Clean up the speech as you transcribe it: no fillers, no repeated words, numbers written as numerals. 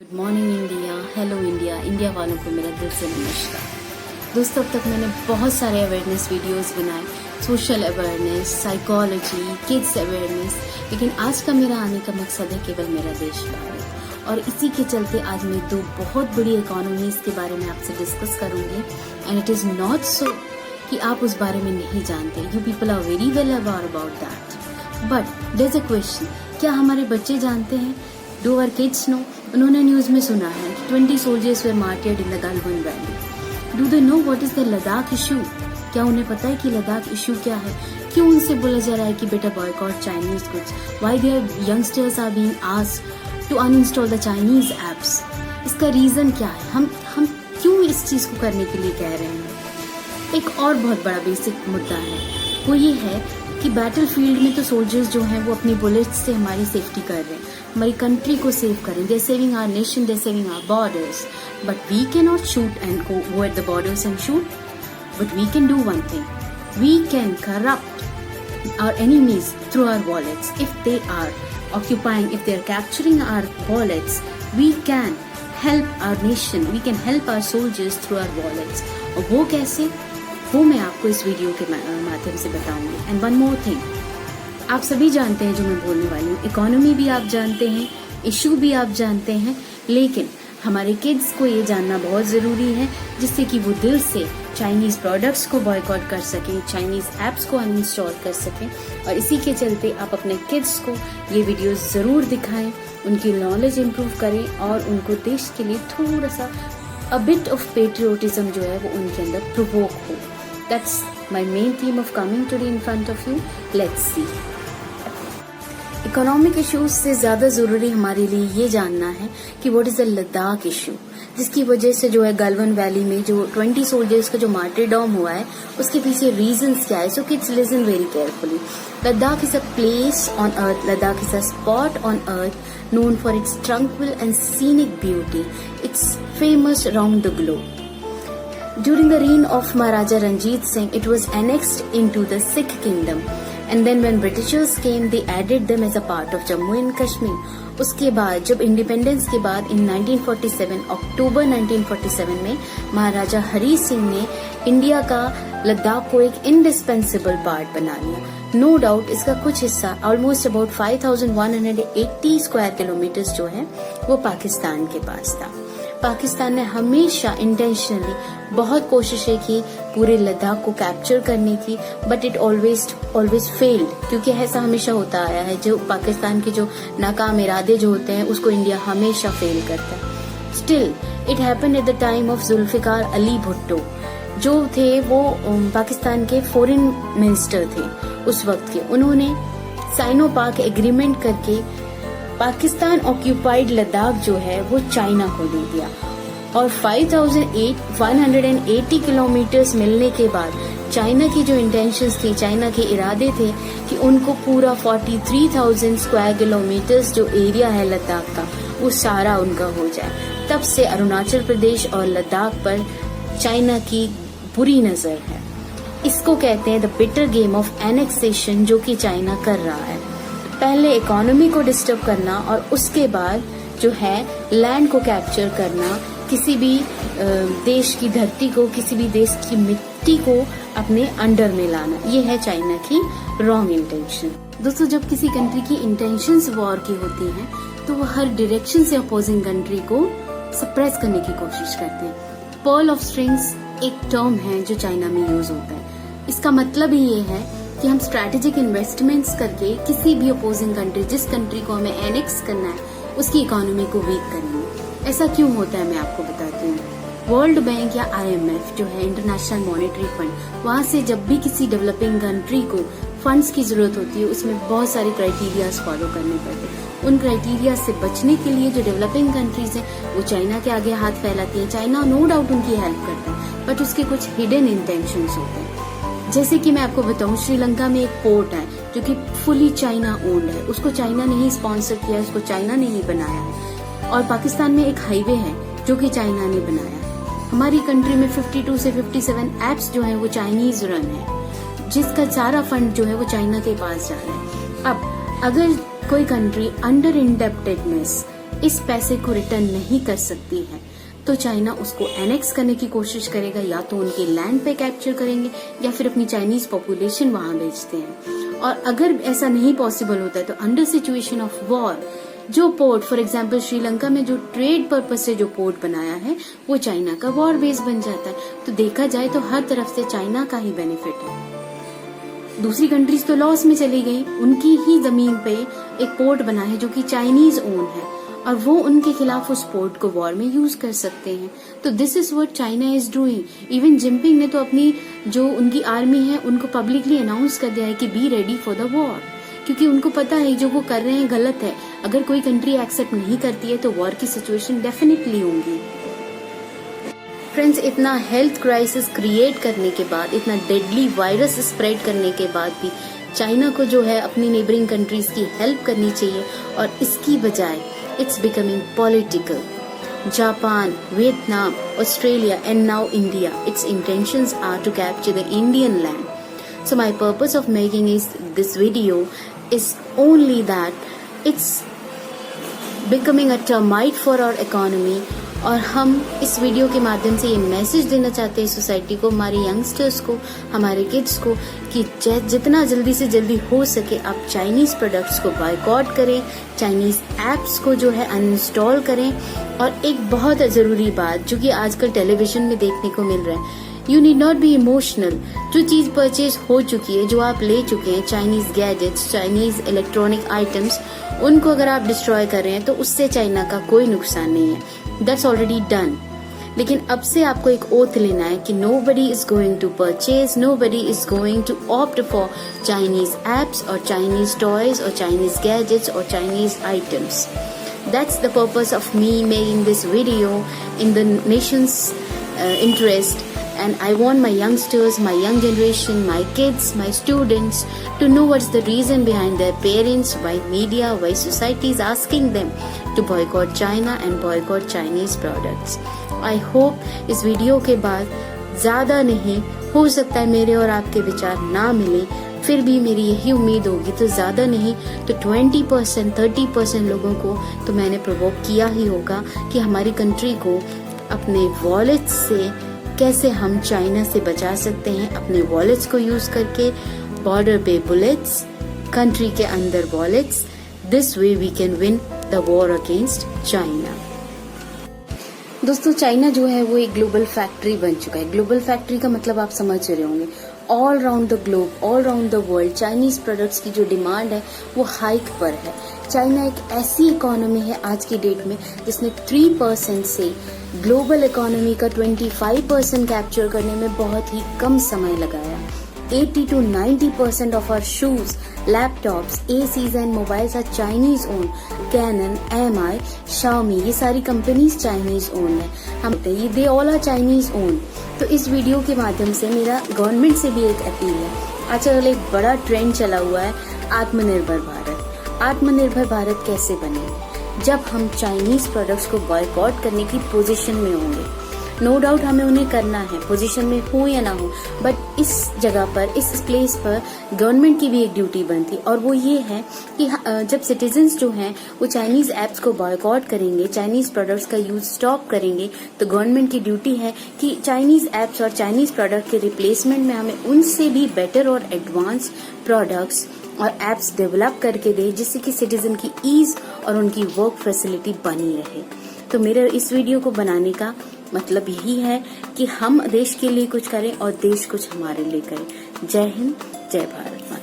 Good morning India, hello India, India वालों को मेरा दिल से नमस्कार। दोस्तों, अब तक मैंने बहुत सारे अवेयरनेस वीडियोस बनाए, social awareness, psychology, kids awareness, लेकिन आज का मेरा आने का मकसद है केवल मेरा देश भारत। और इसी के चलते आज मैं दो बहुत बड़ी इकोनॉमीज के बारे में आपसे डिस्कस करूंगी। And it is not so कि आप उस बारे में नहीं जानते, you people are very well aware about that, but there is a question, क्या हमारे बच्चे जानते हैं? Do our kids know? उन्होंने न्यूज में सुना है 20 soldiers were martyred in the Galwan Valley. Do they know what is the Ladakh issue? क्या उन्हें पता है कि लद्दाख इशू क्या है? क्यों उनसे बोला जा रहा है कि बेटा boycott Chinese goods? Why their youngsters are being asked to uninstall the Chinese apps? इसका रीजन क्या है? हम क्यों इस चीज को करने के लिए कह रहे हैं? एक और बहुत बड़ा बेसिक मुद्दा है, वो ये है कि बैटल फील्ड में तो सोल्जर्स जो हैं वो अपनी बुलेट्स से हमारी सेफ्टी कर रहे हैं, हमारी कंट्री को सेव कर रहे हैं, they saving our nation, they saving our borders, but we can not shoot and go at the borders and shoot, but we can do one thing, we can corrupt our enemies through our wallets. If they are occupying, if they are capturing our wallets, we can help our nation, we can help our soldiers through our wallets. और वो कैसे, वो मैं आपको इस video के माध्यम से बताऊंगी. एंड वन मोर थिंग, आप सभी जानते हैं जो मैं बोलने वाली हूँ, इकोनॉमी भी आप जानते हैं, इशू भी आप जानते हैं, लेकिन हमारे किड्स को ये जानना बहुत जरूरी है जिससे कि वो दिल से चाइनीज प्रोडक्ट्स को बॉयकॉट कर सकें, चाइनीज एप्स को अनइंस्टॉल कर सकें. और इसी के चलते आप अपने किड्स को ये वीडियोस जरूर दिखाएं, उनकी नॉलेज इंप्रूव करें और उनको देश के लिए थोड़ा सा a bit of patriotism जो है वो उनके अंदर प्रोवोक हो. That's my main theme of coming today in front of you. Let's see. Economic issues से ज्यादा जरूरी हमारे लिए ये जानना है कि what is the Ladakh issue, जिसकी वजह से जो है गलवन वैली में जो 20 सोल्जर्स का जो मार्टिरडम हुआ है उसके पीछे रीजंस क्या है. So kids listen very carefully. Ladakh is a place on earth. Ladakh is a spot on earth known for its tranquil and scenic beauty. It's famous around the globe. During the reign of Maharaja Ranjit Singh, it was annexed into the Sikh kingdom. And then when Britishers came, they added them as a part of Jammu and Kashmir. उसके बाद जब independence के बाद इन 1947 अक्टूबर 1947 में महाराजा हरी सिंह ने India का लद्दाख को एक इंडिस्पेंसिबल पार्ट बना लिया. नो डाउट इसका कुछ हिस्सा ऑलमोस्ट अबाउट 5180 स्क्वायर किलोमीटर जो है वो पाकिस्तान के पास था. पाकिस्तान ने हमेशा इंटेंशनली बहुत कोशिशें की पूरे लद्दाख को कैप्चर करने की, बट इट ऑलवेज फेल्ड, क्योंकि ऐसा हमेशा होता आया है. जो पाकिस्तान के जो नाकाम इरादे जो होते हैं उसको इंडिया हमेशा फेल करता है. Still it happened at the time of Zulfikar Ali Bhutto जो थे, वो पाकिस्तान के फॉरेन मिनिस्टर थे उस वक्त के. उन्होंने साइनो पाक एग्रीमेंट करके पाकिस्तान ऑक्यूपाइड लद्दाख जो है वो चाइना को दे दिया. और 5180 किलोमीटर्स मिलने के बाद चाइना की जो इंटेंशंस थी, चाइना के इरादे थे कि उनको पूरा 43,000 स्क्वायर किलोमीटर्स जो एरिया है लद्दाख का वो सारा उनका हो जाए. तब से अरुणाचल प्रदेश और लद्दाख पर चाइना की बुरी नजर है. इसको कहते हैं the bitter game of annexation जो कि चाइना कर रहा है. पहले इकोनॉमी को डिस्टर्ब करना और उसके बाद जो है लैंड को कैप्चर करना, किसी भी देश की धरती को, किसी भी देश की मिट्टी को अपने अंडर में लाना, ये है चाइना की रॉन्ग इंटेंशन. दोस्तों, जब किसी कंट्री की इंटेंशंस वॉर की होती हैं तो वो हर डायरेक्शन से अपोजिंग कंट्री को सप्रेस करने की कोशिश करते हैं. पर्ल ऑफ स्ट्रिंग्स एक टर्म है जो चाइना में यूज होता है. इसका मतलब ही ये है कि हम स्ट्रैटेजिक इन्वेस्टमेंट्स करके किसी भी अपोजिंग कंट्री, जिस कंट्री को हमें एनेक्स करना है, उसकी इकोनॉमी को वीक करेंगे. ऐसा क्यों होता है मैं आपको बताती हूँ. वर्ल्ड बैंक या IMF जो है इंटरनेशनल मॉनेटरी फंड, वहाँ से जब भी किसी डेवलपिंग कंट्री को फंड्स की जरूरत होती है उसमें बहुत सारे क्राइटेरियाज फॉलो करने पड़ते हैं. उन क्राइटेरिया से बचने के लिए जो डेवलपिंग कंट्रीज हैं वो चाइना के आगे हाथ फैलाती है. चाइना नो डाउट उनकी हेल्प करता है, बट उसके कुछ हिडन इंटेंशंस होते हैं. जैसे कि मैं आपको बताऊं, श्रीलंका में एक पोर्ट है जो कि फुली चाइना ओन्ड है. उसको चाइना ने ही स्पॉन्सर किया, उसको चाइना ने ही बनाया है. और पाकिस्तान में एक हाईवे है जो कि चाइना ने बनाया है. हमारी कंट्री में 52 से 57 एप्स जो है वो चाइनीज रन है, जिसका सारा फंड जो है वो चाइना के पास जा रहा है. अब अगर कोई कंट्री अंडर इंडेप्टेडनेस इस पैसे को रिटर्न नहीं कर सकती है तो चाइना उसको एनेक्स करने की कोशिश करेगा, या तो उनके लैंड पे कैप्चर करेंगे या फिर अपनी चाइनीज पॉपुलेशन वहां भेजते हैं। और अगर ऐसा नहीं पॉसिबल होता है तो अंडर सिचुएशन ऑफ वॉर जो पोर्ट, फॉर एग्जाम्पल श्रीलंका में जो ट्रेड पर्पज से जो पोर्ट बनाया है वो चाइना का वॉर बेस बन जाता है। तो देखा जाए तो हर तरफ से चाइना का ही बेनिफिट है। दूसरी कंट्रीज तो लॉस में चली गई, उनकी ही जमीन पे एक पोर्ट बना है जो कि चाइनीज ओन है और वो उनके खिलाफ उस पोर्ट को वॉर में यूज कर सकते हैं। तो this is what China is doing. Even Jinping ने तो अपनी जो उनकी आर्मी है उनको पब्लिकली अनाउंस कर दिया है कि be ready for the war, क्योंकि उनको पता है जो वो कर रहे हैं गलत है। अगर कोई कंट्री एक्सेप्ट नहीं करती है तो वॉर की सिचुएशन डेफिनेटली होंगी। फ्रेंड्स, इतना हेल्थ क्राइसिस क्रिएट करने के बाद, इतना डेडली वायरस स्प्रेड करने के बाद भी चाइना को जो है अपनी नेबरिंग कंट्रीज की हेल्प करनी चाहिए और इसकी बजाय it's becoming political. Japan, Vietnam, Australia and now India, its intentions are to capture the Indian land. So my purpose of making this video is only that it's becoming a termite for our economy और हम इस video के माध्यम से ये message देना चाहते हैं सोसाइटी को, हमारे यंगस्टर्स को, हमारे किड्स को कि जितना जल्दी से जल्दी हो सके आप चाइनीज प्रोडक्ट्स को बायकॉट करें, चाइनीज एप्स को जो है अनइंस्टॉल करें। और एक बहुत जरूरी बात जो कि आजकल टेलीविजन में देखने को मिल रहा है, you need not be emotional. जो चीज परचेज हो चुकी है, जो आप ले चुके हैं, Chinese gadgets, Chinese electronic items, उनको अगर आप डिस्ट्रॉय कर रहे हैं तो उससे चाइना का कोई नुकसान नहीं है, दैट्स ऑलरेडी डन। लेकिन अब से आपको एक ओथ लेना है कि nobody is going to purchase, nobody is going to opt for Chinese apps और चाइनीज टॉयज और चाइनीज गैजेट्स और Chinese items. That's the purpose of me making this video in the nation's interest, and I want my youngsters, my young generation, my kids, my students to know what's the reason behind their parents, why media, why society is asking them to boycott China and boycott Chinese products. I hope इस video के बाद ज्यादा नहीं, हो सकता है मेरे और आपके विचार ना मिले, फिर भी मेरी यही उम्मीद होगी तो ज्यादा नहीं तो 20%, 30% लोगों को तो मैंने प्रोवोक किया ही होगा कि हमारी कंट्री को अपने वॉलेट्स से कैसे हम चाइना से बचा सकते हैं, अपने वॉलेट्स को यूज करके, बॉर्डर पे बुलेट्स, कंट्री के अंदर wallets. This way we can win the war against China. दोस्तों, चाइना जो है वो एक ग्लोबल फैक्ट्री बन चुका है। ग्लोबल फैक्ट्री का मतलब आप समझ रहे होंगे, all round the globe, all round the world Chinese products की जो डिमांड है वो हाइक पर है। चाइना एक ऐसी इकोनॉमी है आज की डेट में जिसने 3% से ग्लोबल इकोनॉमी का 25% कैप्चर करने में बहुत ही कम समय लगाया। 80 to 90% of our shoes, laptops, ACs and mobiles are Chinese owned. Canon, MI, Xiaomi, ये सारी कंपनीज चाइनीज ओन है। हम they all are Chinese owned. तो इस वीडियो के माध्यम से मेरा गवर्नमेंट से भी एक अपील है। आजकल एक बड़ा ट्रेंड चला हुआ है आत्मनिर्भर भारत। आत्मनिर्भर भारत कैसे बनेगा? जब हम चाइनीज प्रोडक्ट्स को बॉयकॉट करने की पोजीशन में होंगे। नो डाउट हमें उन्हें करना है, पोजीशन में हो या ना हो, बट इस जगह पर, इस प्लेस पर गवर्नमेंट की भी एक ड्यूटी बनती और वो ये है कि जब सिटीजन्स जो हैं वो चाइनीज एप्स को बॉयकॉट करेंगे, चाइनीज प्रोडक्ट्स का यूज स्टॉप करेंगे, तो गवर्नमेंट की ड्यूटी है कि चाइनीज एप्स और चाइनीज प्रोडक्ट के रिप्लेसमेंट में हमें उनसे भी बेटर और एडवांस प्रोडक्ट्स और एप्स डेवलप करके दे, जिससे कि सिटीजन की ईज और उनकी वर्क फैसिलिटी बनी रहे। तो मेरे इस वीडियो को बनाने का मतलब यही है कि हम देश के लिए कुछ करें और देश कुछ हमारे लिए करे। जय हिंद, जय भारत।